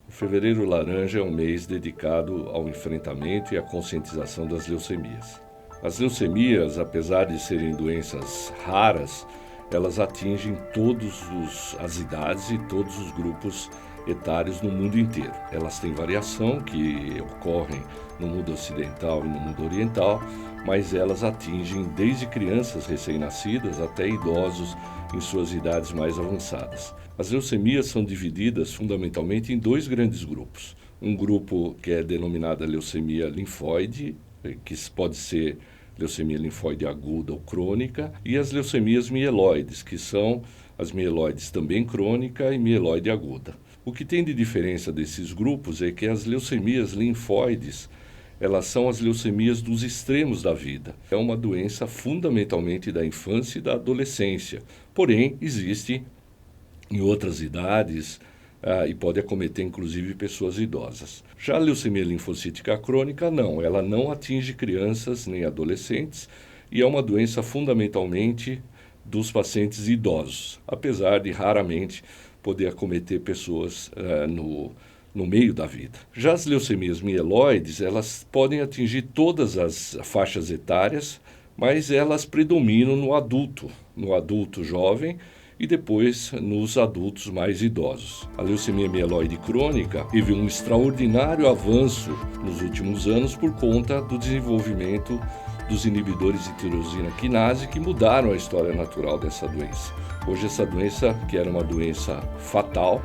O Fevereiro Laranja é um mês dedicado ao enfrentamento e à conscientização das leucemias. As leucemias, apesar de serem doenças raras, elas atingem todas as idades e todos os grupos etários no mundo inteiro. Elas têm variação que ocorrem no mundo ocidental e no mundo oriental, mas elas atingem desde crianças recém-nascidas até idosos em suas idades mais avançadas. As leucemias são divididas fundamentalmente em dois grandes grupos. Um grupo que é denominada leucemia linfóide, que pode ser leucemia linfóide aguda ou crônica, e as leucemias mieloides, que são as mieloides também crônica e mieloide aguda. O que tem de diferença desses grupos é que as leucemias linfóides, elas são as leucemias dos extremos da vida. É uma doença fundamentalmente da infância e da adolescência, porém existe em outras idades e pode acometer inclusive pessoas idosas. Já a leucemia linfocítica crônica não, ela não atinge crianças nem adolescentes e é uma doença fundamentalmente dos pacientes idosos, apesar de raramente poder acometer pessoas no meio da vida. Já as leucemias mieloides, elas podem atingir todas as faixas etárias, mas elas predominam no adulto jovem e depois nos adultos mais idosos. A leucemia mieloide crônica teve um extraordinário avanço nos últimos anos por conta do desenvolvimento dos inibidores de tirosina quinase que mudaram a história natural dessa doença. Hoje essa doença, que era uma doença fatal,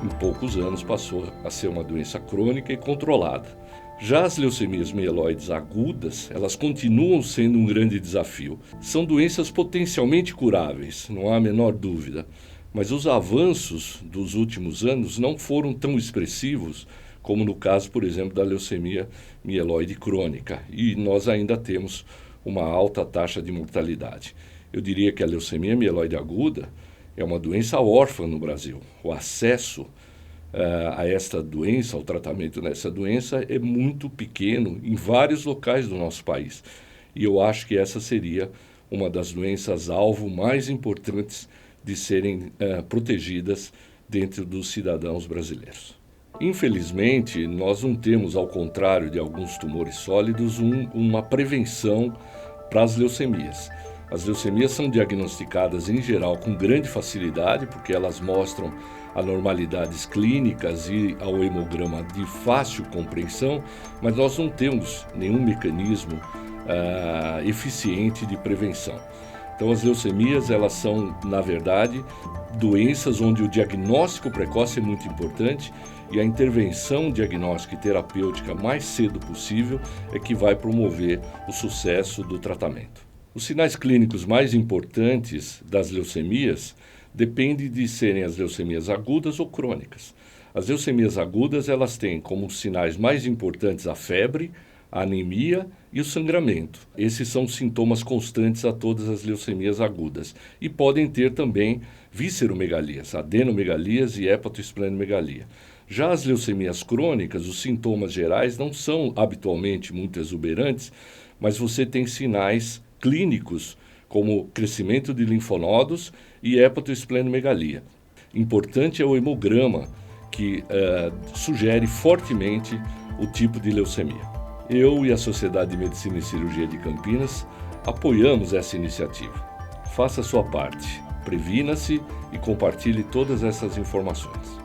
em poucos anos passou a ser uma doença crônica e controlada. Já as leucemias mieloides agudas, elas continuam sendo um grande desafio. São doenças potencialmente curáveis, não há a menor dúvida, mas os avanços dos últimos anos não foram tão expressivos como no caso, por exemplo, da leucemia mieloide crônica, e nós ainda temos uma alta taxa de mortalidade. Eu diria que a leucemia mieloide aguda é uma doença órfã no Brasil. O acesso a esta doença, ao tratamento dessa doença, é muito pequeno em vários locais do nosso país. E eu acho que essa seria uma das doenças-alvo mais importantes de serem protegidas dentro dos cidadãos brasileiros. Infelizmente, nós não temos, ao contrário de alguns tumores sólidos, uma prevenção para as leucemias. As leucemias são diagnosticadas, em geral, com grande facilidade, porque elas mostram anormalidades clínicas e ao hemograma de fácil compreensão, mas nós não temos nenhum mecanismo eficiente de prevenção. Então, as leucemias, elas são, na verdade, doenças onde o diagnóstico precoce é muito importante e a intervenção diagnóstica e terapêutica mais cedo possível é que vai promover o sucesso do tratamento. Os sinais clínicos mais importantes das leucemias dependem de serem as leucemias agudas ou crônicas. As leucemias agudas, elas têm como sinais mais importantes a febre, a anemia e o sangramento. Esses são sintomas constantes a todas as leucemias agudas e podem ter também visceromegalias, adenomegalias e hepatoesplenomegalia. Já as leucemias crônicas, os sintomas gerais não são habitualmente muito exuberantes, mas você tem sinais clínicos como crescimento de linfonodos e hepatoesplenomegalia. Importante é o hemograma, que sugere fortemente o tipo de leucemia. Eu e a Sociedade de Medicina e Cirurgia de Campinas apoiamos essa iniciativa. Faça a sua parte, previna-se e compartilhe todas essas informações.